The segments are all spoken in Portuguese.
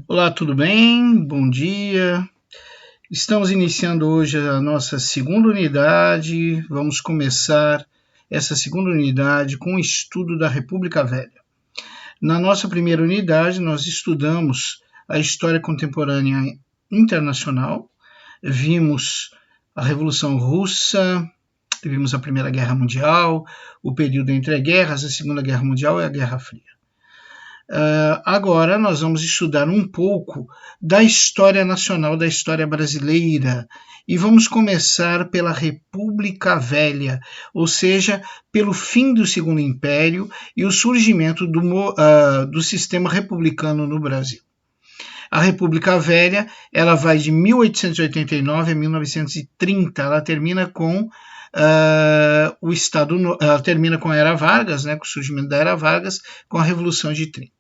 Olá, tudo bem? Bom dia. Estamos iniciando hoje a nossa segunda unidade. Vamos começar essa segunda unidade com o estudo da República Velha. Na nossa primeira unidade, nós estudamos a história contemporânea internacional, vimos a Revolução Russa, vimos a Primeira Guerra Mundial, o período entre guerras, a Segunda Guerra Mundial e a Guerra Fria. Agora nós vamos estudar um pouco da história nacional, da história brasileira, e vamos começar pela República Velha, ou seja, pelo fim do Segundo Império e o surgimento do sistema republicano no Brasil. A República Velha, ela vai de 1889 a 1930, ela termina com o Estado, termina com a Era Vargas, com o surgimento da Era Vargas, com a Revolução de 30.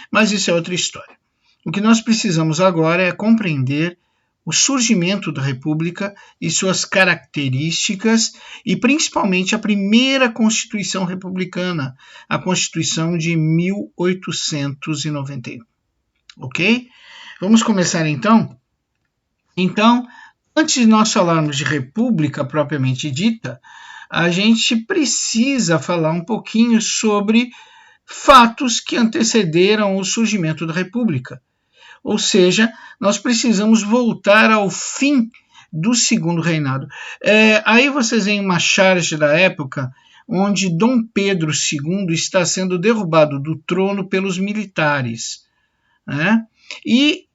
Mas isso é outra história. O que nós precisamos agora é compreender o surgimento da República e suas características, e principalmente a primeira Constituição Republicana, a Constituição de 1891. Ok? Vamos começar então? Então, antes de nós falarmos de república propriamente dita, a gente precisa falar um pouquinho sobre fatos que antecederam o surgimento da república. Ou seja, nós precisamos voltar ao fim do Segundo Reinado. Aí vocês veem uma charge da época onde Dom Pedro II está sendo derrubado do trono pelos militares. E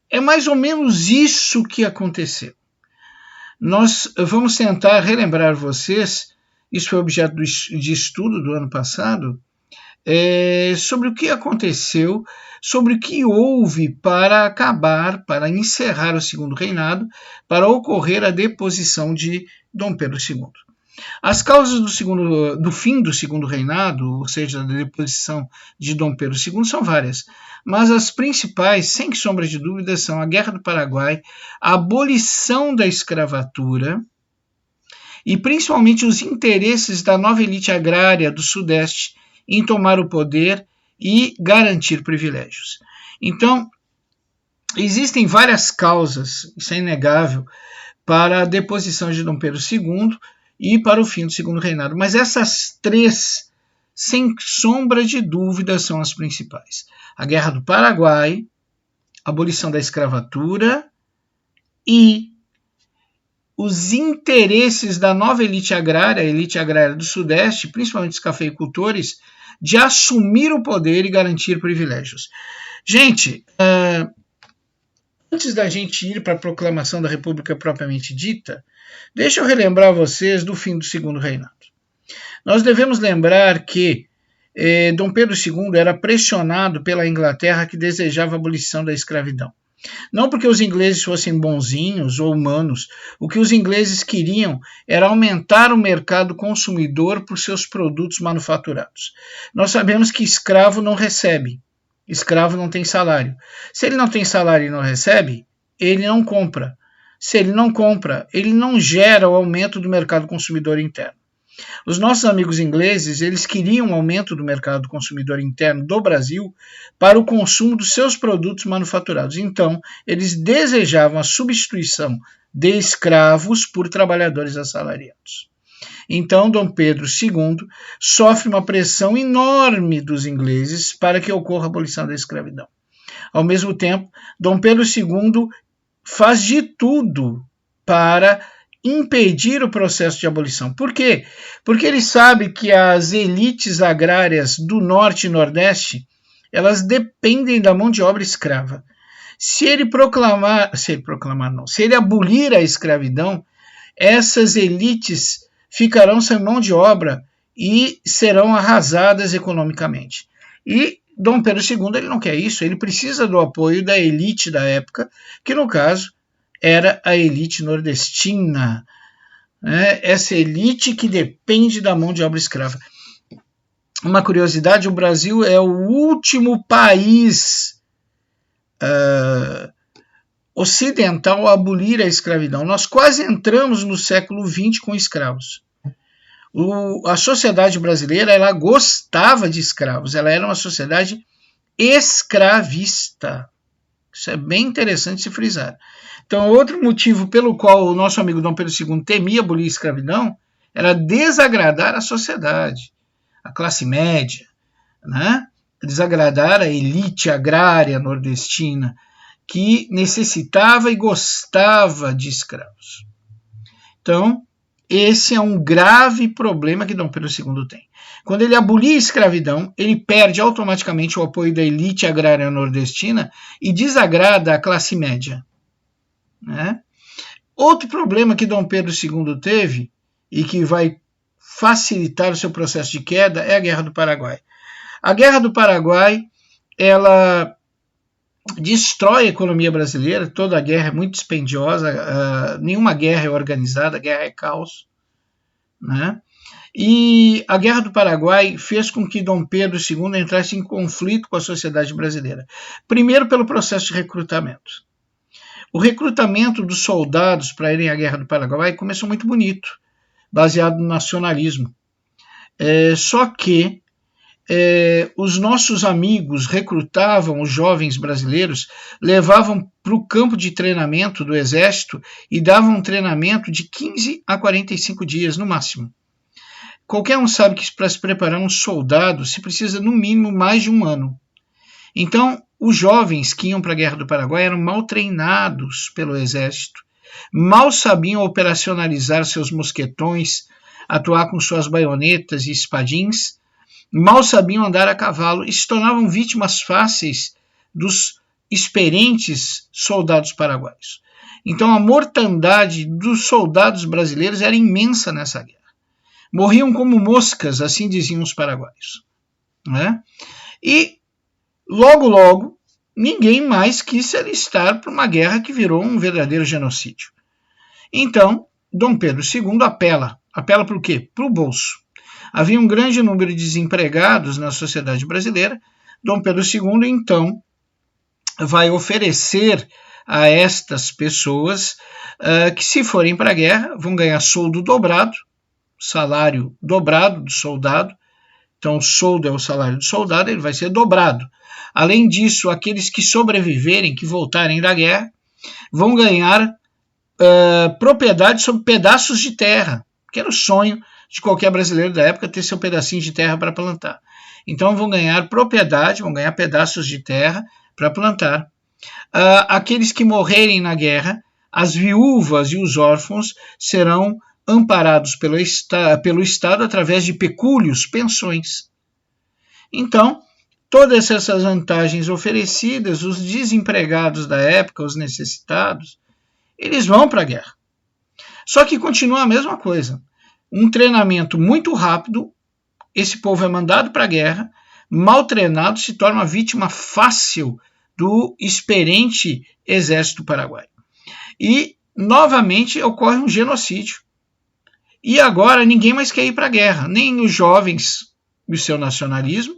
é mais ou menos isso que aconteceu. Nós vamos tentar relembrar vocês, isso foi objeto de estudo do ano passado, sobre o que aconteceu, sobre o que houve para encerrar o Segundo Reinado, para ocorrer a deposição de Dom Pedro II. As causas do fim do Segundo Reinado, ou seja, da deposição de Dom Pedro II, são várias, mas as principais, sem sombra de dúvida, são a Guerra do Paraguai, a abolição da escravatura e principalmente os interesses da nova elite agrária do Sudeste em tomar o poder e garantir privilégios. Então, existem várias causas, isso é inegável, para a deposição de Dom Pedro II e para o fim do Segundo Reinado. Mas essas três, sem sombra de dúvida, são as principais. A Guerra do Paraguai, a abolição da escravatura e os interesses da nova elite agrária, a elite agrária do Sudeste, principalmente os cafeicultores, de assumir o poder e garantir privilégios. Gente, antes da gente ir para a proclamação da República propriamente dita, deixa eu relembrar vocês do fim do Segundo Reinado. Nós devemos lembrar que Dom Pedro II era pressionado pela Inglaterra, que desejava a abolição da escravidão. Não porque os ingleses fossem bonzinhos ou humanos, o que os ingleses queriam era aumentar o mercado consumidor por seus produtos manufaturados. Nós sabemos que escravo não recebe, escravo não tem salário. Se ele não tem salário e não recebe, ele não compra. Se ele não compra, ele não gera o aumento do mercado consumidor interno. Os nossos amigos ingleses, eles queriam um aumento do mercado consumidor interno do Brasil para o consumo dos seus produtos manufaturados. Então, eles desejavam a substituição de escravos por trabalhadores assalariados. Então, Dom Pedro II sofre uma pressão enorme dos ingleses para que ocorra a abolição da escravidão. Ao mesmo tempo, Dom Pedro II faz de tudo para impedir o processo de abolição. Por quê? Porque ele sabe que as elites agrárias do Norte e Nordeste, elas dependem da mão de obra escrava. Se ele abolir a escravidão, essas elites ficarão sem mão de obra e serão arrasadas economicamente. E Dom Pedro II ele não quer isso, ele precisa do apoio da elite da época, que no caso era a elite nordestina, essa elite que depende da mão de obra escrava. Uma curiosidade, o Brasil é o último país ocidental a abolir a escravidão. Nós quase entramos no século XX com escravos. A sociedade brasileira ela gostava de escravos, ela era uma sociedade escravista. Isso é bem interessante se frisar. Então, outro motivo pelo qual o nosso amigo Dom Pedro II temia abolir a escravidão era desagradar a sociedade, a classe média, né? Desagradar a elite agrária nordestina, que necessitava e gostava de escravos. Então, esse é um grave problema que Dom Pedro II tem. Quando ele abolir a escravidão, ele perde automaticamente o apoio da elite agrária nordestina e desagrada a classe média, né? Outro problema que Dom Pedro II teve e que vai facilitar o seu processo de queda é a Guerra do Paraguai. A Guerra do Paraguai, ela destrói a economia brasileira, toda a guerra é muito dispendiosa, nenhuma guerra é organizada, a guerra é caos, né? E a Guerra do Paraguai fez com que Dom Pedro II entrasse em conflito com a sociedade brasileira. Primeiro, pelo processo de recrutamento. O recrutamento dos soldados para irem à Guerra do Paraguai começou muito bonito, baseado no nacionalismo. Só que os nossos amigos recrutavam os jovens brasileiros, levavam para o campo de treinamento do Exército e davam um treinamento de 15 a 45 dias no máximo. Qualquer um sabe que para se preparar um soldado se precisa no mínimo mais de um ano. Então, os jovens que iam para a Guerra do Paraguai eram mal treinados pelo Exército, mal sabiam operacionalizar seus mosquetões, atuar com suas baionetas e espadins, mal sabiam andar a cavalo e se tornavam vítimas fáceis dos experientes soldados paraguaios. Então a mortandade dos soldados brasileiros era imensa nessa guerra. Morriam como moscas, assim diziam os paraguaios, né? E logo, ninguém mais quis se alistar para uma guerra que virou um verdadeiro genocídio. Então, Dom Pedro II apela para o quê? Para o bolso. Havia um grande número de desempregados na sociedade brasileira. Dom Pedro II, então, vai oferecer a estas pessoas que, se forem para a guerra, vão ganhar soldo dobrado, salário dobrado do soldado. Então, o soldo é o salário do soldado, ele vai ser dobrado. Além disso, aqueles que sobreviverem, que voltarem da guerra, vão ganhar propriedade sobre pedaços de terra, que era o sonho de qualquer brasileiro da época, ter seu pedacinho de terra para plantar. Então vão ganhar propriedade, vão ganhar pedaços de terra para plantar. Aqueles que morrerem na guerra, as viúvas e os órfãos serão amparados pelo Estado através de pecúlios, pensões. Então, todas essas vantagens oferecidas, os desempregados da época, os necessitados, eles vão para a guerra. Só que continua a mesma coisa. Um treinamento muito rápido, esse povo é mandado para a guerra, mal treinado, se torna uma vítima fácil do experiente exército paraguaio. E, novamente, ocorre um genocídio. E agora ninguém mais quer ir para a guerra, nem os jovens do seu nacionalismo,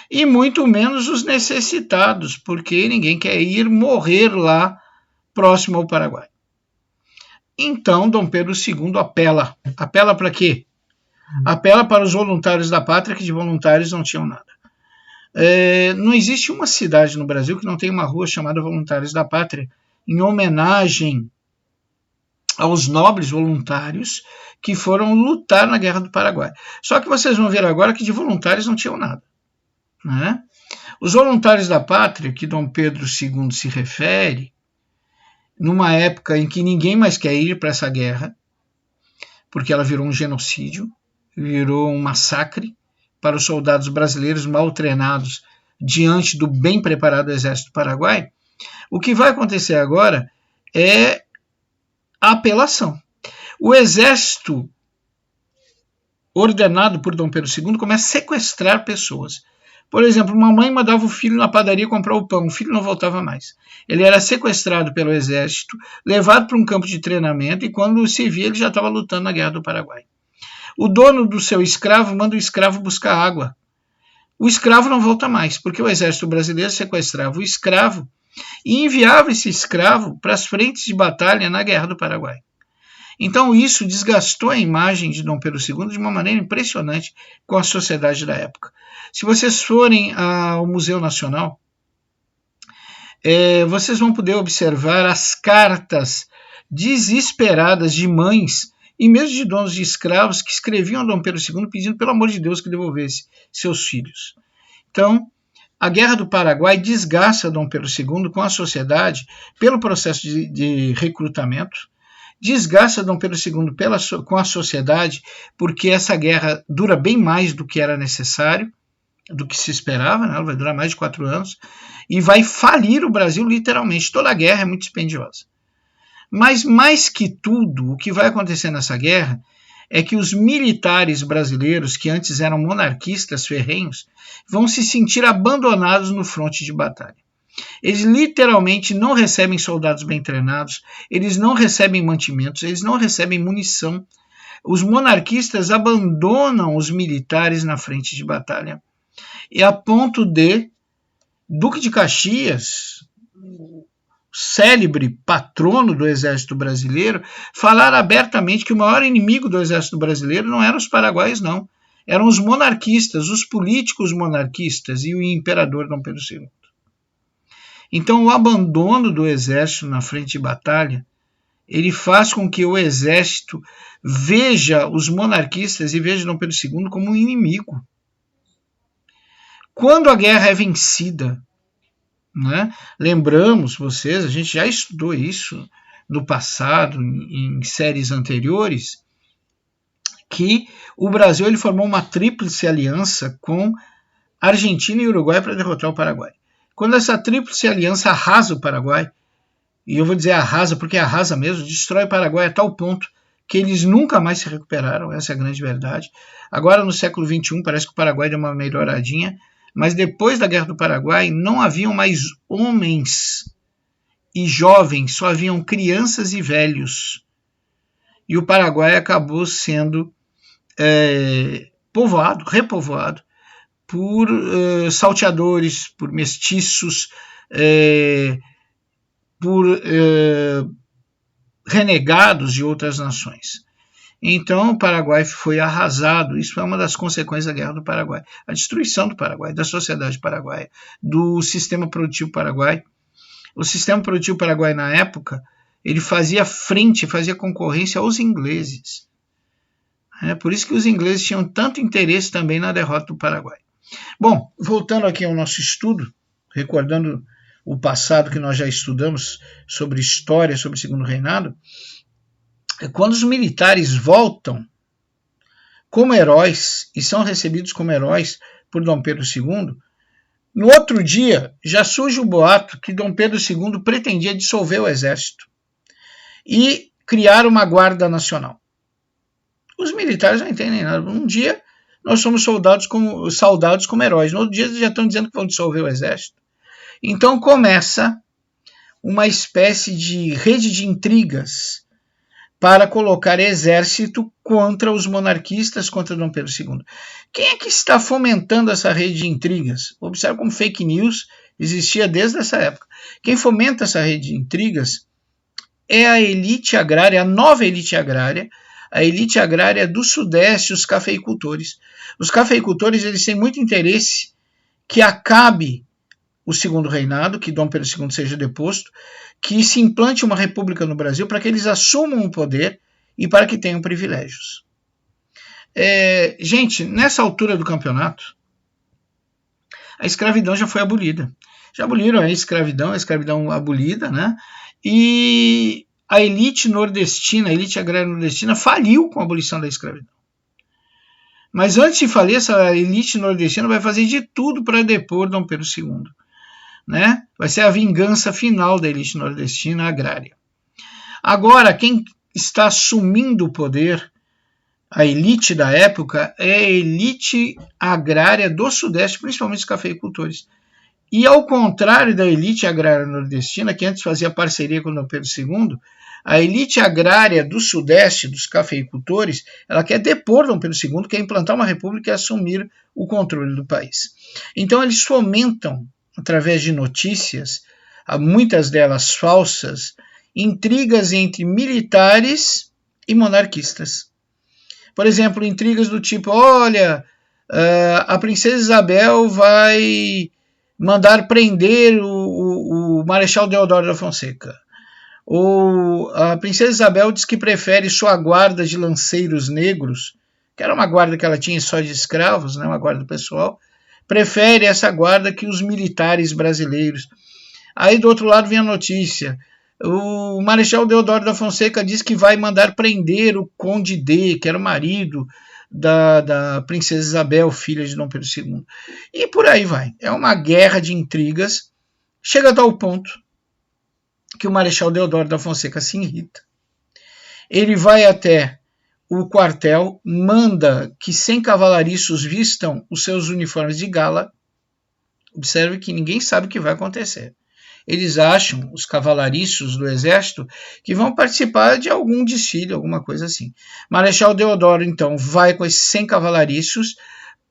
e muito menos os necessitados, porque ninguém quer ir morrer lá próximo ao Paraguai. Então, Dom Pedro II apela. Apela para quê? Apela para os voluntários da pátria, que de voluntários não tinham nada. Não existe uma cidade no Brasil que não tenha uma rua chamada Voluntários da Pátria, em homenagem aos nobres voluntários que foram lutar na Guerra do Paraguai. Só que vocês vão ver agora que de voluntários não tinham nada, né? Os voluntários da pátria, que Dom Pedro II se refere, numa época em que ninguém mais quer ir para essa guerra, porque ela virou um genocídio, virou um massacre para os soldados brasileiros mal treinados diante do bem preparado exército paraguai, o que vai acontecer agora é a apelação. O exército ordenado por Dom Pedro II começa a sequestrar pessoas. Por exemplo, uma mãe mandava o filho na padaria comprar o pão, o filho não voltava mais. Ele era sequestrado pelo exército, levado para um campo de treinamento e quando se via ele já estava lutando na Guerra do Paraguai. O dono do seu escravo manda o escravo buscar água. O escravo não volta mais, porque o exército brasileiro sequestrava o escravo e enviava esse escravo para as frentes de batalha na Guerra do Paraguai. Então isso desgastou a imagem de Dom Pedro II de uma maneira impressionante com a sociedade da época. Se vocês forem ao Museu Nacional, vocês vão poder observar as cartas desesperadas de mães e mesmo de donos de escravos que escreviam a Dom Pedro II pedindo, pelo amor de Deus, que devolvesse seus filhos. Então, a Guerra do Paraguai desgasta Dom Pedro II com a sociedade pelo processo de recrutamento, desgasta Dom Pedro II com a sociedade porque essa guerra dura bem mais do que era necessário, do que se esperava, né? Ela vai durar mais de 4 anos, e vai falir o Brasil literalmente. Toda a guerra é muito dispendiosa. Mas, mais que tudo, o que vai acontecer nessa guerra é que os militares brasileiros, que antes eram monarquistas ferrenhos, vão se sentir abandonados no fronte de batalha. Eles literalmente não recebem soldados bem treinados, eles não recebem mantimentos, eles não recebem munição. Os monarquistas abandonam os militares na frente de batalha. E a ponto de Duque de Caxias, célebre patrono do exército brasileiro, falar abertamente que o maior inimigo do exército brasileiro não eram os paraguaios, não. Eram os monarquistas, os políticos monarquistas e o imperador Dom Pedro II. Então, o abandono do exército na frente de batalha, ele faz com que o exército veja os monarquistas e veja Dom Pedro II como um inimigo. Quando a guerra é vencida, né? Lembramos vocês, a gente já estudou isso no passado, em séries anteriores, que o Brasil ele formou uma tríplice aliança com Argentina e Uruguai para derrotar o Paraguai. Quando essa tríplice aliança arrasa o Paraguai, e eu vou dizer arrasa porque arrasa mesmo, destrói o Paraguai a tal ponto que eles nunca mais se recuperaram, essa é a grande verdade. Agora, no século XXI, parece que o Paraguai deu uma melhoradinha, mas depois da Guerra do Paraguai não haviam mais homens e jovens, só haviam crianças e velhos. E o Paraguai acabou sendo repovoado por salteadores, por mestiços, por renegados de outras nações. Então, o Paraguai foi arrasado. Isso foi uma das consequências da Guerra do Paraguai. A destruição do Paraguai, da sociedade paraguaia, do sistema produtivo paraguaio. O sistema produtivo paraguaio, na época, ele fazia concorrência aos ingleses. Por isso que os ingleses tinham tanto interesse também na derrota do Paraguai. Bom, voltando aqui ao nosso estudo, recordando o passado que nós já estudamos sobre história, sobre o Segundo Reinado, quando os militares voltam como heróis e são recebidos como heróis por Dom Pedro II, no outro dia já surge o boato que Dom Pedro II pretendia dissolver o exército e criar uma guarda nacional. Os militares não entendem nada. Um dia nós somos saudados como heróis, no outro dia eles já estão dizendo que vão dissolver o exército. Então começa uma espécie de rede de intrigas para colocar exército contra os monarquistas, contra Dom Pedro II. Quem é que está fomentando essa rede de intrigas? Observe como fake news existia desde essa época. Quem fomenta essa rede de intrigas é a elite agrária, a nova elite agrária, a elite agrária do Sudeste, os cafeicultores. Os cafeicultores eles têm muito interesse que acabe o Segundo Reinado, que Dom Pedro II seja deposto, que se implante uma república no Brasil para que eles assumam o poder e para que tenham privilégios. Gente, nessa altura do campeonato, a escravidão já foi abolida. Já aboliram a escravidão abolida, né? E a elite nordestina, a elite agrária nordestina faliu com a abolição da escravidão. Mas antes de falir, essa elite nordestina vai fazer de tudo para depor Dom Pedro II. Né? Vai ser a vingança final da elite nordestina agrária. Agora, quem está assumindo o poder, a elite da época, é a elite agrária do Sudeste, principalmente os cafeicultores. E ao contrário da elite agrária nordestina, que antes fazia parceria com Dom Pedro II, a elite agrária do Sudeste, dos cafeicultores, ela quer depor Dom Pedro II, quer implantar uma república e assumir o controle do país. Então eles fomentam, através de notícias, muitas delas falsas, intrigas entre militares e monarquistas. Por exemplo, intrigas do tipo, olha, a princesa Isabel vai mandar prender o Marechal Deodoro da Fonseca. A princesa Isabel diz que prefere sua guarda de lanceiros negros, que era uma guarda que ela tinha só de escravos, né, uma guarda pessoal, prefere essa guarda que os militares brasileiros. Aí do outro lado vem a notícia. O Marechal Deodoro da Fonseca diz que vai mandar prender o Conde D, que era o marido da princesa Isabel, filha de Dom Pedro II. E por aí vai. É uma guerra de intrigas. Chega a tal ponto que o Marechal Deodoro da Fonseca se irrita. Ele vai até o quartel, manda que 100 cavalariços vistam os seus uniformes de gala. Observe que ninguém sabe o que vai acontecer. Eles acham, os cavalariços do exército, que vão participar de algum desfile, alguma coisa assim. Marechal Deodoro, então, vai com esses 100 cavalariços,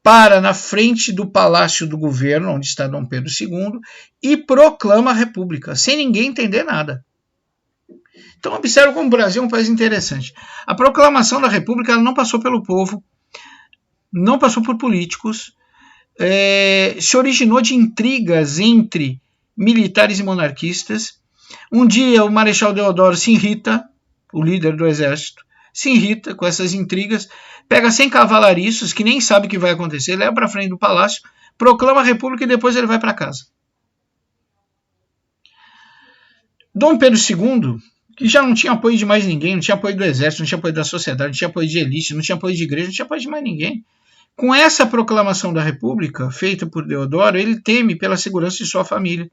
para na frente do palácio do governo, onde está Dom Pedro II, e proclama a República, sem ninguém entender nada. Então, observe como o Brasil é um país interessante. A proclamação da República ela não passou pelo povo, não passou por políticos, se originou de intrigas entre militares e monarquistas. Um dia o Marechal Deodoro se irrita, o líder do exército, se irrita com essas intrigas, pega 100 cavalariços, que nem sabe o que vai acontecer, leva para frente do palácio, proclama a República e depois ele vai para casa. Dom Pedro II, que já não tinha apoio de mais ninguém, não tinha apoio do exército, não tinha apoio da sociedade, não tinha apoio de elite, não tinha apoio de igreja, não tinha apoio de mais ninguém. Com essa proclamação da República, feita por Deodoro, ele teme pela segurança de sua família.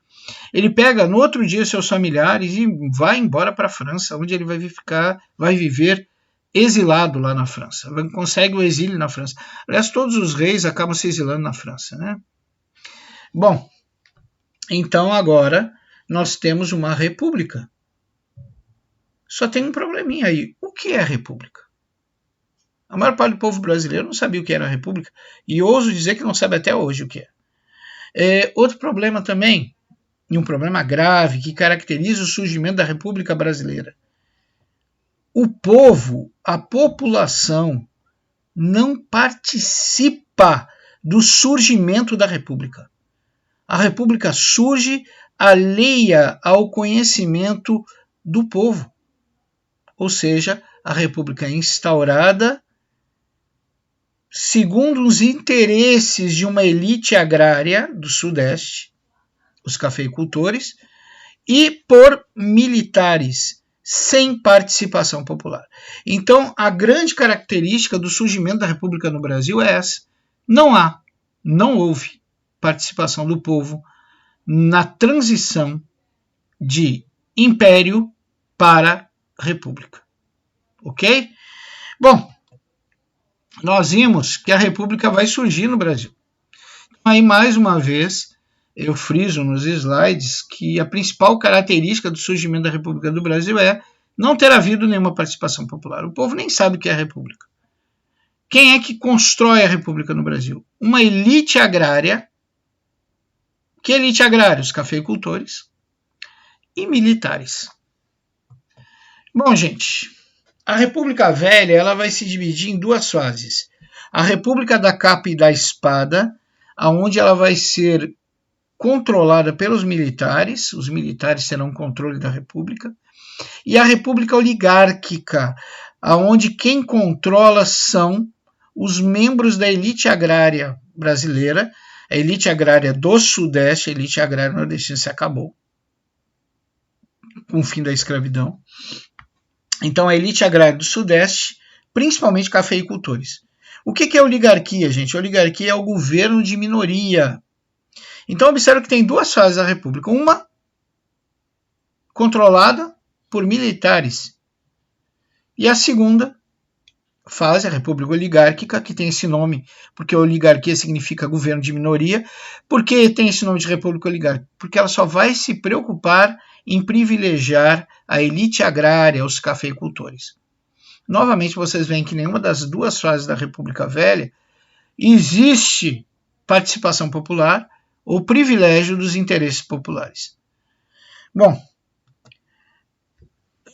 Ele pega no outro dia seus familiares e vai embora para a França, onde ele vai viver exilado lá na França. Consegue o exílio na França. Aliás, todos os reis acabam se exilando na França, né? Bom, então agora nós temos uma república. Só tem um probleminha aí. O que é a república? A maior parte do povo brasileiro não sabia o que era a república e ouso dizer que não sabe até hoje o que é. Outro problema também, e um problema grave que caracteriza o surgimento da República Brasileira. O povo, a população, não participa do surgimento da República. A República surge alheia ao conhecimento do povo. Ou seja, a República é instaurada segundo os interesses de uma elite agrária do Sudeste, os cafeicultores, e por militares, sem participação popular. Então, a grande característica do surgimento da República no Brasil é essa. Não houve participação do povo na transição de império para república. Ok? Bom, nós vimos que a república vai surgir no Brasil. Aí, mais uma vez, eu friso nos slides que a principal característica do surgimento da República do Brasil é não ter havido nenhuma participação popular. O povo nem sabe o que é a república. Quem é que constrói a república no Brasil? Uma elite agrária. Que elite agrária? Os cafeicultores e militares. Bom, gente, a República Velha ela vai se dividir em duas fases. A República da Capa e da Espada, onde ela vai ser controlada pelos militares, os militares terão controle da República, e a República Oligárquica, onde quem controla são os membros da elite agrária brasileira, a elite agrária do Sudeste, a elite agrária nordestina se acabou com o fim da escravidão. Então, a elite agrária do Sudeste, principalmente cafeicultores. O que é oligarquia, gente? A oligarquia é o governo de minoria. Então, observe que tem duas fases da República. Uma controlada por militares. E a segunda fase, a República Oligárquica, que tem esse nome porque oligarquia significa governo de minoria. Por que tem esse nome de República Oligárquica? Porque ela só vai se preocupar em privilegiar a elite agrária, os cafeicultores. Novamente, vocês veem que nenhuma das duas fases da República Velha existe participação popular ou privilégio dos interesses populares. Bom,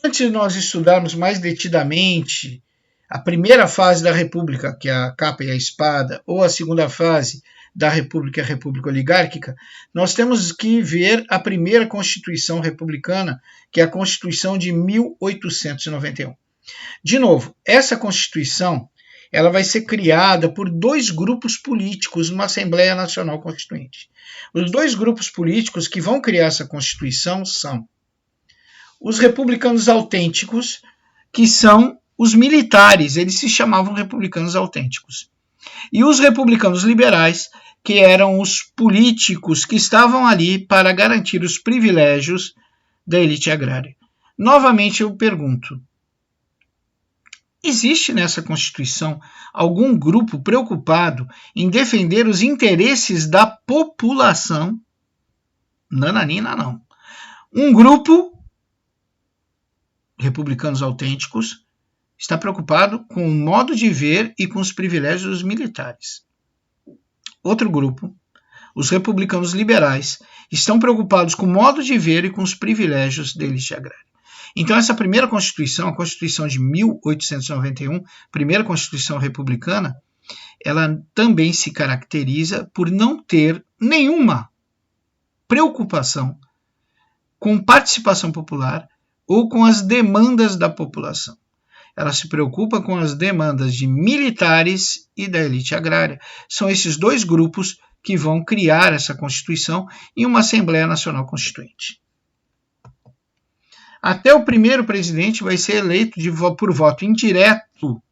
antes de nós estudarmos mais detidamente a primeira fase da República, que é a capa e a espada, ou a segunda fase, da República e a República Oligárquica, nós temos que ver a primeira Constituição Republicana, que é a Constituição de 1891. De novo, essa Constituição ela vai ser criada por dois grupos políticos numa Assembleia Nacional Constituinte. Os dois grupos políticos que vão criar essa Constituição são os republicanos autênticos, que são os militares, eles se chamavam republicanos autênticos, e os republicanos liberais, que eram os políticos que estavam ali para garantir os privilégios da elite agrária. Novamente eu pergunto, existe nessa Constituição algum grupo preocupado em defender os interesses da população? Nananina, não. Um grupo, republicanos autênticos, está preocupado com o modo de ver e com os privilégios dos militares. Outro grupo, os republicanos liberais, estão preocupados com o modo de ver e com os privilégios da elite agrária. Então, essa primeira Constituição, a Constituição de 1891, primeira Constituição republicana, ela também se caracteriza por não ter nenhuma preocupação com participação popular ou com as demandas da população. Ela se preocupa com as demandas de militares e da elite agrária. São esses dois grupos que vão criar essa Constituição em uma Assembleia Nacional Constituinte. Até o primeiro presidente vai ser eleito por voto indireto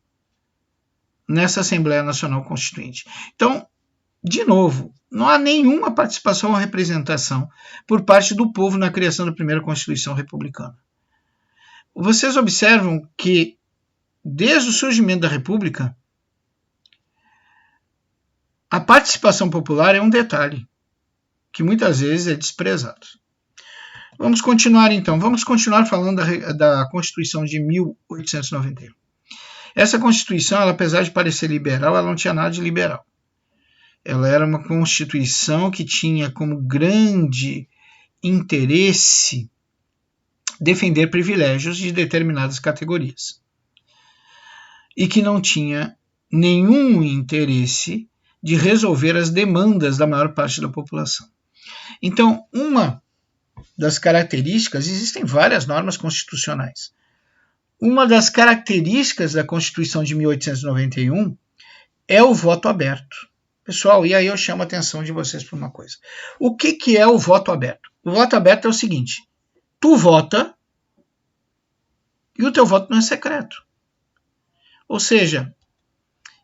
nessa Assembleia Nacional Constituinte. Então, de novo, não há nenhuma participação ou representação por parte do povo na criação da primeira Constituição republicana. Vocês observam que, desde o surgimento da República, a participação popular é um detalhe que muitas vezes é desprezado. Vamos continuar então, vamos continuar falando da Constituição de 1891. Essa Constituição, ela, apesar de parecer liberal, ela não tinha nada de liberal. Ela era uma Constituição que tinha como grande interesse defender privilégios de determinadas categorias. E que não tinha nenhum interesse de resolver as demandas da maior parte da população. Então, uma das características, existem várias normas constitucionais. Uma das características da Constituição de 1891 é o voto aberto. Pessoal, e aí eu chamo a atenção de vocês para uma coisa. O que é o voto aberto? O voto aberto é o seguinte, tu vota e o teu voto não é secreto. Ou seja,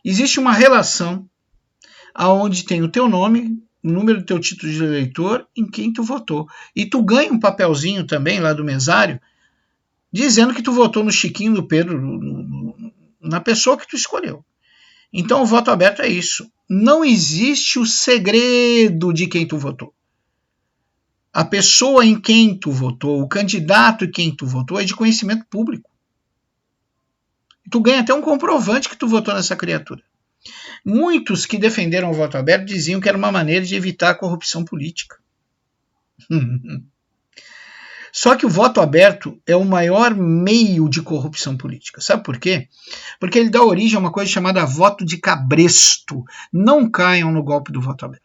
existe uma relação onde tem o teu nome, o número do teu título de eleitor, em quem tu votou. E tu ganha um papelzinho também lá do mesário, dizendo que tu votou no Chiquinho, do Pedro, na pessoa que tu escolheu. Então o voto aberto é isso. Não existe o segredo de quem tu votou. A pessoa em quem tu votou, o candidato em quem tu votou é de conhecimento público. Tu ganha até um comprovante que tu votou nessa criatura. Muitos que defenderam o voto aberto diziam que era uma maneira de evitar a corrupção política. Só que o voto aberto é o maior meio de corrupção política. Sabe por quê? Porque ele dá origem a uma coisa chamada voto de cabresto. Não caiam no golpe do voto aberto.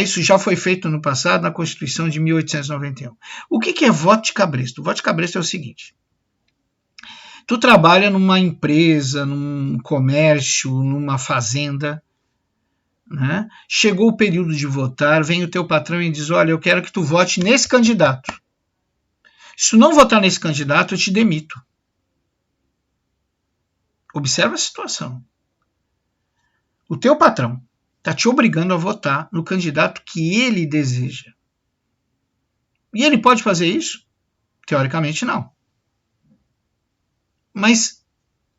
Isso já foi feito no passado na Constituição de 1891. O que é voto de cabresto? O voto de cabresto é o seguinte. Tu trabalha numa empresa, num comércio, numa fazenda, né? Chegou o período de votar, vem o teu patrão e diz, olha, eu quero que tu vote nesse candidato. Se tu não votar nesse candidato, eu te demito. Observa a situação. O teu patrão está te obrigando a votar no candidato que ele deseja. E ele pode fazer isso? Teoricamente, não. Mas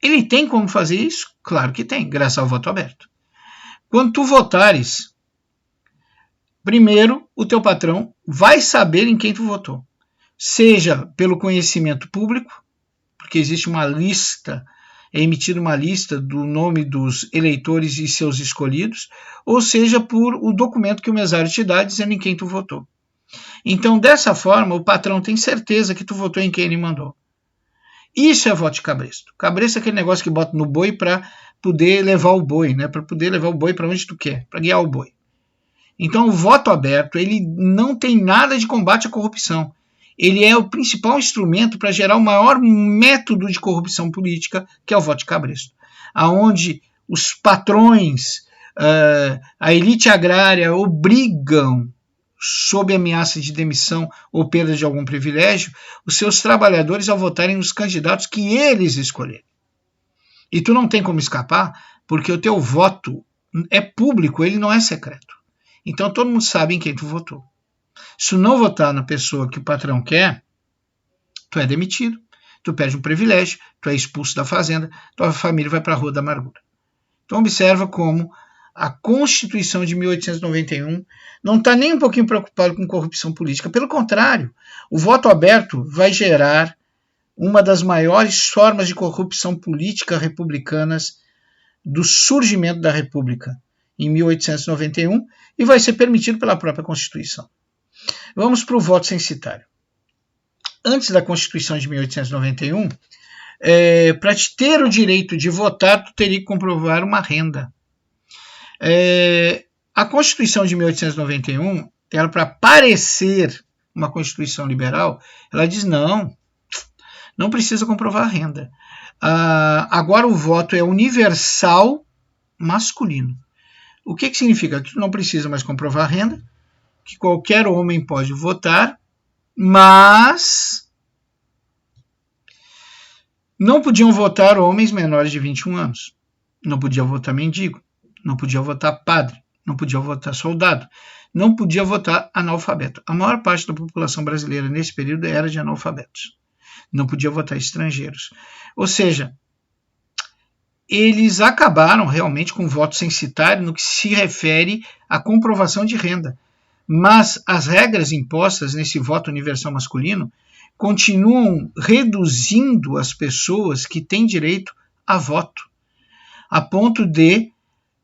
ele tem como fazer isso? Claro que tem, graças ao voto aberto. Quando tu votares, primeiro o teu patrão vai saber em quem tu votou. Seja pelo conhecimento público, porque existe uma lista, é emitida uma lista do nome dos eleitores e seus escolhidos, ou seja por o documento que o mesário te dá dizendo em quem tu votou. Então, dessa forma, o patrão tem certeza que tu votou em quem ele mandou. Isso é voto de cabresto. Cabresto é aquele negócio que bota no boi para poder levar o boi, né? Para poder levar o boi para onde tu quer, para guiar o boi. Então, o voto aberto, ele não tem nada de combate à corrupção. Ele é o principal instrumento para gerar o maior método de corrupção política, que é o voto de cabresto, aonde os patrões, a elite agrária obrigam, sob ameaça de demissão ou perda de algum privilégio, os seus trabalhadores a votarem nos candidatos que eles escolherem. E tu não tem como escapar, porque o teu voto é público, ele não é secreto. Então todo mundo sabe em quem tu votou. Se tu não votar na pessoa que o patrão quer, tu é demitido, tu perde um privilégio, tu é expulso da fazenda, tua família vai para a rua da amargura. Então observa como a Constituição de 1891 não está nem um pouquinho preocupada com corrupção política. Pelo contrário, o voto aberto vai gerar uma das maiores formas de corrupção política republicanas do surgimento da República em 1891 e vai ser permitido pela própria Constituição. Vamos para o voto censitário. Antes da Constituição de 1891, para te ter o direito de votar, tu teria que comprovar uma renda. A Constituição de 1891, ela, para parecer uma Constituição liberal, ela diz não precisa comprovar a renda. Agora o voto é universal masculino. O que significa? Que tu não precisa mais comprovar a renda, que qualquer homem pode votar, mas não podiam votar homens menores de 21 anos. Não podia votar mendigo, não podia votar padre, não podia votar soldado, não podia votar analfabeto. A maior parte da população brasileira nesse período era de analfabetos. Não podia votar estrangeiros. Ou seja, eles acabaram realmente com o voto censitário no que se refere à comprovação de renda. Mas as regras impostas nesse voto universal masculino continuam reduzindo as pessoas que têm direito a voto, a ponto de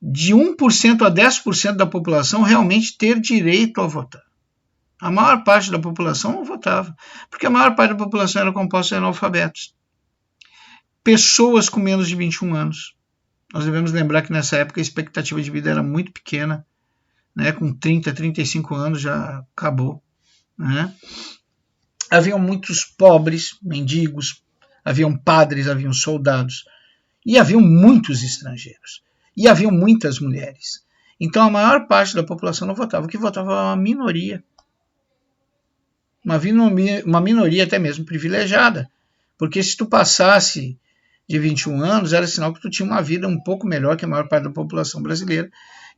1% a 10% da população realmente ter direito a votar. A maior parte da população não votava, porque a maior parte da população era composta de analfabetos. Pessoas com menos de 21 anos. Nós devemos lembrar que nessa época a expectativa de vida era muito pequena, né? Com 30, 35 anos já acabou. Né? Haviam muitos pobres, mendigos, haviam padres, haviam soldados, e haviam muitos estrangeiros, e haviam muitas mulheres. Então a maior parte da população não votava, o que votava era uma minoria. Uma minoria até mesmo privilegiada, porque se tu passasse de 21 anos, era sinal que tu tinha uma vida um pouco melhor que a maior parte da população brasileira,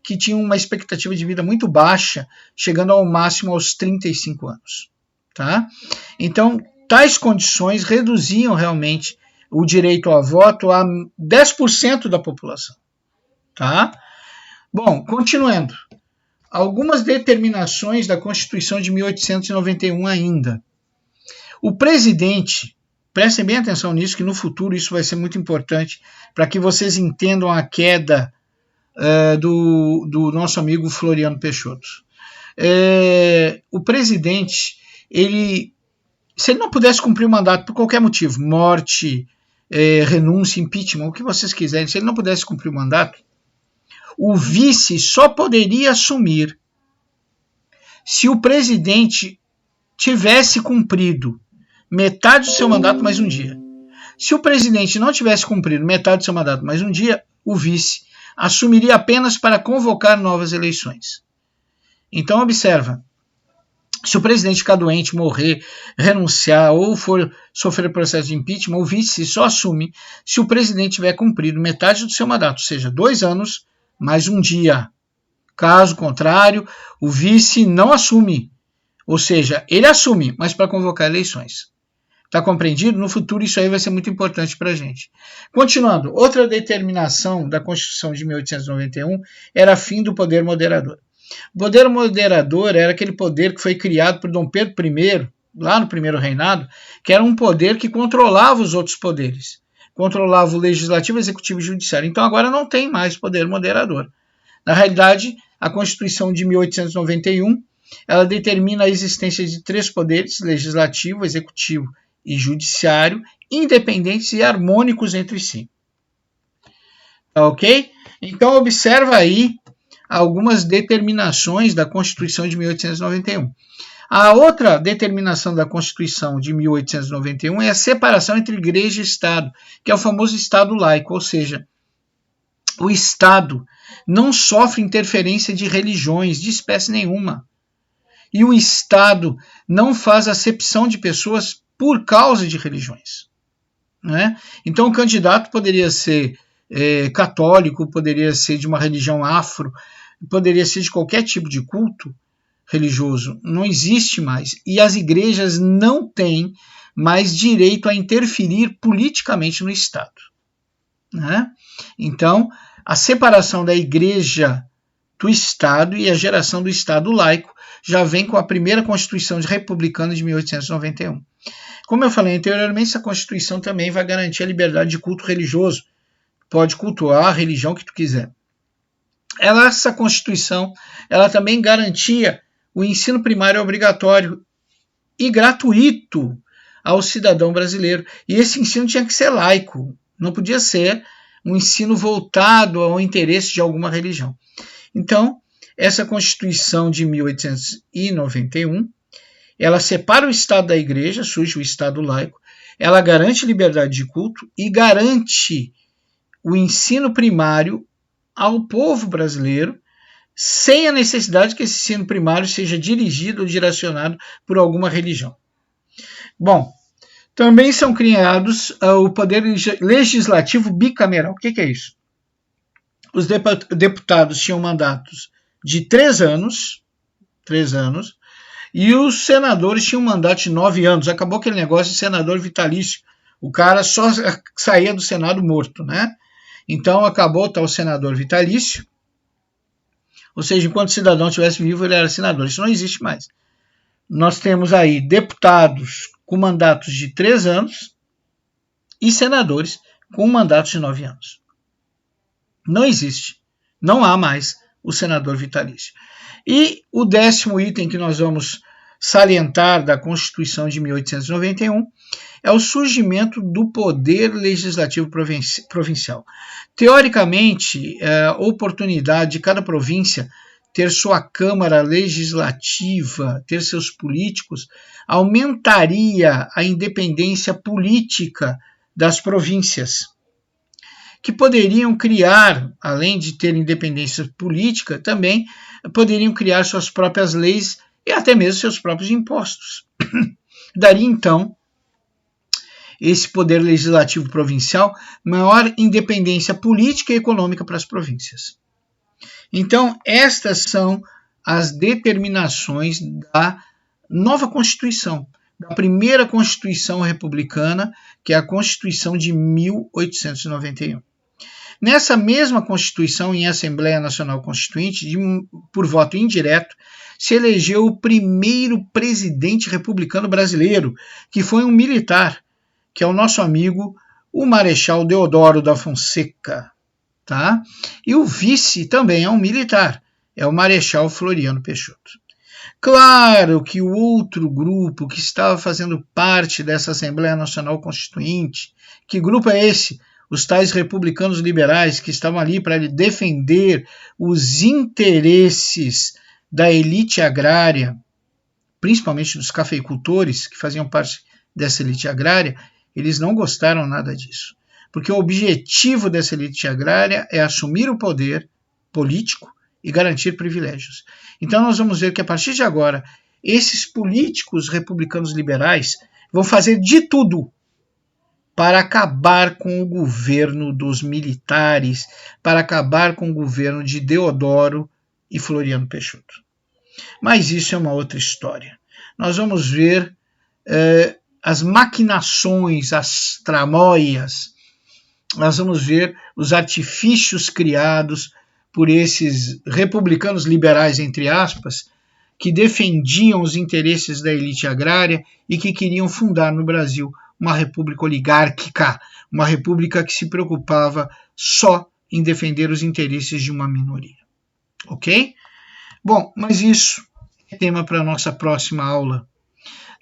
que tinha uma expectativa de vida muito baixa, chegando ao máximo aos 35 anos. Tá? Então, tais condições reduziam realmente o direito ao voto a 10% da população. Tá? Bom, continuando. Algumas determinações da Constituição de 1891 ainda. O presidente, prestem bem atenção nisso, que no futuro isso vai ser muito importante para que vocês entendam a queda do nosso amigo Floriano Peixoto. O presidente, se ele não pudesse cumprir o mandato por qualquer motivo, morte, renúncia, impeachment, o que vocês quiserem, se ele não pudesse cumprir o mandato, o vice só poderia assumir se o presidente tivesse cumprido metade do seu mandato mais um dia. Se o presidente não tivesse cumprido metade do seu mandato mais um dia, o vice assumiria apenas para convocar novas eleições. Então, observa, se o presidente ficar doente, morrer, renunciar ou for sofrer processo de impeachment, o vice só assume se o presidente tiver cumprido metade do seu mandato, ou seja, 2 anos mais um dia. Caso contrário, o vice não assume, ou seja, ele assume, mas para convocar eleições. Está compreendido? No futuro isso aí vai ser muito importante para a gente. Continuando, outra determinação da Constituição de 1891 era a fim do poder moderador. O poder moderador era aquele poder que foi criado por Dom Pedro I, lá no primeiro reinado, que era um poder que controlava os outros poderes. Controlava o legislativo, executivo e judiciário. Então agora não tem mais poder moderador. Na realidade, a Constituição de 1891, ela determina a existência de 3 poderes, legislativo, executivo e judiciário, independentes e harmônicos entre si. Tá ok? Então observa aí algumas determinações da Constituição de 1891. A outra determinação da Constituição de 1891 é a separação entre igreja e Estado, que é o famoso Estado laico, ou seja, o Estado não sofre interferência de religiões de espécie nenhuma. E o Estado não faz acepção de pessoas por causa de religiões. Né? Então, o candidato poderia ser católico, poderia ser de uma religião afro, poderia ser de qualquer tipo de culto religioso. Não existe mais. E as igrejas não têm mais direito a interferir politicamente no Estado. Né? Então, a separação da igreja do Estado e a geração do Estado laico já vem com a primeira Constituição Republicana de 1891. Como eu falei anteriormente, essa Constituição também vai garantir a liberdade de culto religioso. Pode cultuar a religião que tu quiser. Essa Constituição ela também garantia o ensino primário obrigatório e gratuito ao cidadão brasileiro. E esse ensino tinha que ser laico, não podia ser um ensino voltado ao interesse de alguma religião. Então, essa Constituição de 1891, ela separa o Estado da Igreja, surge o Estado laico, ela garante liberdade de culto e garante o ensino primário ao povo brasileiro, sem a necessidade que esse ensino primário seja dirigido ou direcionado por alguma religião. Bom, também são criados o poder legislativo bicameral. O que é isso? Os deputados tinham mandatos de 3 anos, e os senadores tinham um mandato de 9 anos. Acabou aquele negócio de senador vitalício. O cara só saía do Senado morto, né? Então acabou o tal senador vitalício, ou seja, enquanto o cidadão estivesse vivo, ele era senador. Isso não existe mais. Nós temos aí deputados com mandatos de 3 anos e senadores com mandatos de 9 anos. Não existe. Não há mais o senador vitalício. E o 10º item que nós vamos salientar da Constituição de 1891 é o surgimento do poder legislativo provincial. Teoricamente, a oportunidade de cada província ter sua Câmara Legislativa, ter seus políticos, aumentaria a independência política das províncias, que poderiam criar, além de ter independência política, também poderiam criar suas próprias leis e até mesmo seus próprios impostos. Daria, então, esse poder legislativo provincial maior independência política e econômica para as províncias. Então, estas são as determinações da nova Constituição, da primeira Constituição republicana, que é a Constituição de 1891. Nessa mesma Constituição, em Assembleia Nacional Constituinte, por voto indireto, se elegeu o primeiro presidente republicano brasileiro, que foi um militar, que é o nosso amigo, o Marechal Deodoro da Fonseca. Tá? E o vice também é um militar, é o Marechal Floriano Peixoto. Claro que o outro grupo que estava fazendo parte dessa Assembleia Nacional Constituinte, que grupo é esse? Os tais republicanos liberais que estavam ali para defender os interesses da elite agrária, principalmente dos cafeicultores que faziam parte dessa elite agrária, eles não gostaram nada disso. Porque o objetivo dessa elite agrária é assumir o poder político e garantir privilégios. Então nós vamos ver que a partir de agora, esses políticos republicanos liberais vão fazer de tudo para acabar com o governo dos militares, para acabar com o governo de Deodoro e Floriano Peixoto. Mas isso é uma outra história. Nós vamos ver as maquinações, as tramóias, nós vamos ver os artifícios criados por esses republicanos liberais, entre aspas, que defendiam os interesses da elite agrária e que queriam fundar no Brasil uma república oligárquica, uma república que se preocupava só em defender os interesses de uma minoria. Ok? Bom, mas isso é tema para a nossa próxima aula.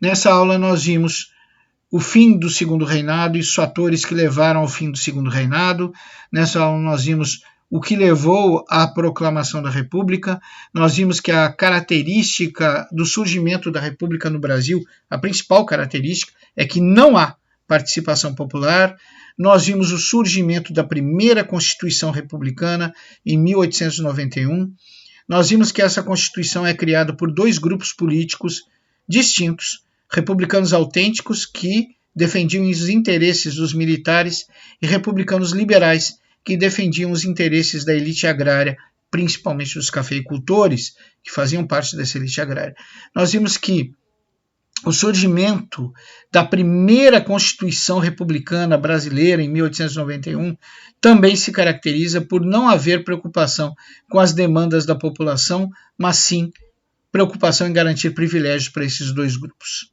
Nessa aula nós vimos o fim do Segundo Reinado e os fatores que levaram ao fim do Segundo Reinado. Nessa aula nós vimos o que levou à proclamação da República. Nós vimos que a característica do surgimento da República no Brasil, a principal característica, é que não há participação popular. Nós vimos o surgimento da primeira Constituição Republicana em 1891. Nós vimos que essa Constituição é criada por dois grupos políticos distintos, republicanos autênticos, que defendiam os interesses dos militares, e republicanos liberais, que defendiam os interesses da elite agrária, principalmente dos cafeicultores, que faziam parte dessa elite agrária. Nós vimos que o surgimento da primeira Constituição Republicana Brasileira, em 1891, também se caracteriza por não haver preocupação com as demandas da população, mas sim preocupação em garantir privilégios para esses dois grupos.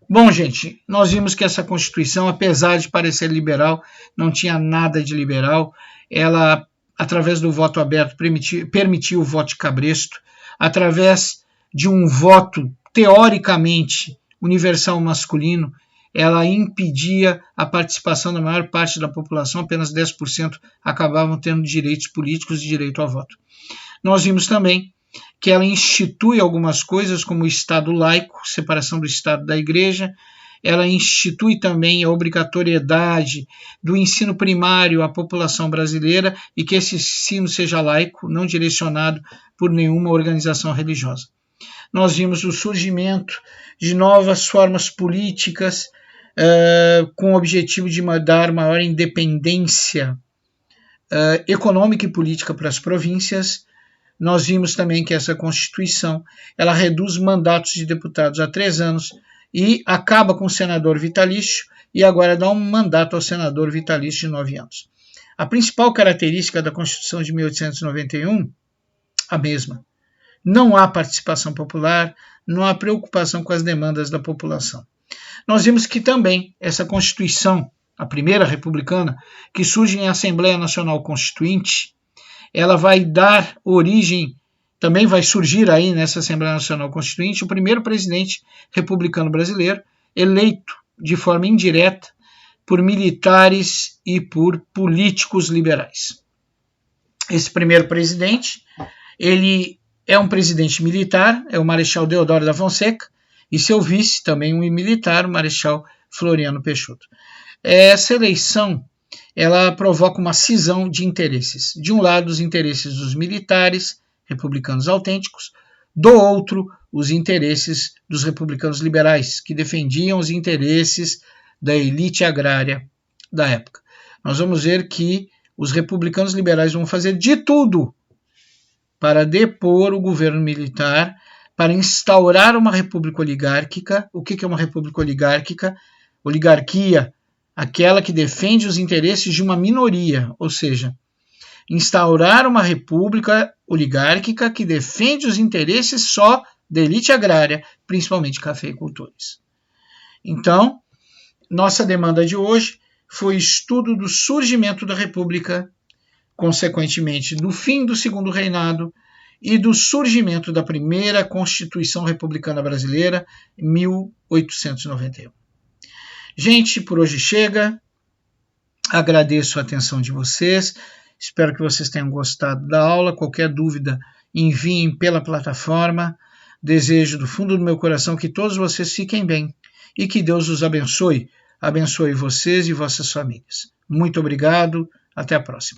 Bom, gente, nós vimos que essa Constituição, apesar de parecer liberal, não tinha nada de liberal. Ela, através do voto aberto, permitiu o voto de cabresto, através de um voto teoricamente universal masculino, ela impedia a participação da maior parte da população, apenas 10% acabavam tendo direitos políticos e direito ao voto. Nós vimos também que ela institui algumas coisas, como o Estado laico, separação do Estado da Igreja. Ela institui também a obrigatoriedade do ensino primário à população brasileira e que esse ensino seja laico, não direcionado por nenhuma organização religiosa. Nós vimos o surgimento de novas formas políticas com o objetivo de dar maior independência econômica e política para as províncias. Nós vimos também que essa Constituição ela reduz mandatos de deputados a 3 anos e acaba com o senador vitalício e agora dá um mandato ao senador vitalício de 9 anos. A principal característica da Constituição de 1891, a mesma. Não há participação popular, não há preocupação com as demandas da população. Nós vimos que também essa Constituição, a primeira republicana, que surge em Assembleia Nacional Constituinte, ela vai dar origem, também vai surgir aí nessa Assembleia Nacional Constituinte, o primeiro presidente republicano brasileiro, eleito de forma indireta por militares e por políticos liberais. Esse primeiro presidente, ele é um presidente militar, é o Marechal Deodoro da Fonseca, e seu vice, também um militar, o Marechal Floriano Peixoto. Essa eleição ela provoca uma cisão de interesses. De um lado, os interesses dos militares, republicanos autênticos, do outro, os interesses dos republicanos liberais, que defendiam os interesses da elite agrária da época. Nós vamos ver que os republicanos liberais vão fazer de tudo para depor o governo militar, para instaurar uma república oligárquica. O que é uma república oligárquica? Oligarquia, aquela que defende os interesses de uma minoria, ou seja, instaurar uma república oligárquica que defende os interesses só da elite agrária, principalmente cafeicultores. Então, nossa demanda de hoje foi estudo do surgimento da República, consequentemente do fim do Segundo Reinado e do surgimento da primeira Constituição Republicana Brasileira, em 1891. Gente, por hoje chega. Agradeço a atenção de vocês. Espero que vocês tenham gostado da aula. Qualquer dúvida, enviem pela plataforma. Desejo do fundo do meu coração que todos vocês fiquem bem e que Deus os abençoe. Abençoe vocês e vossas famílias. Muito obrigado. Até a próxima.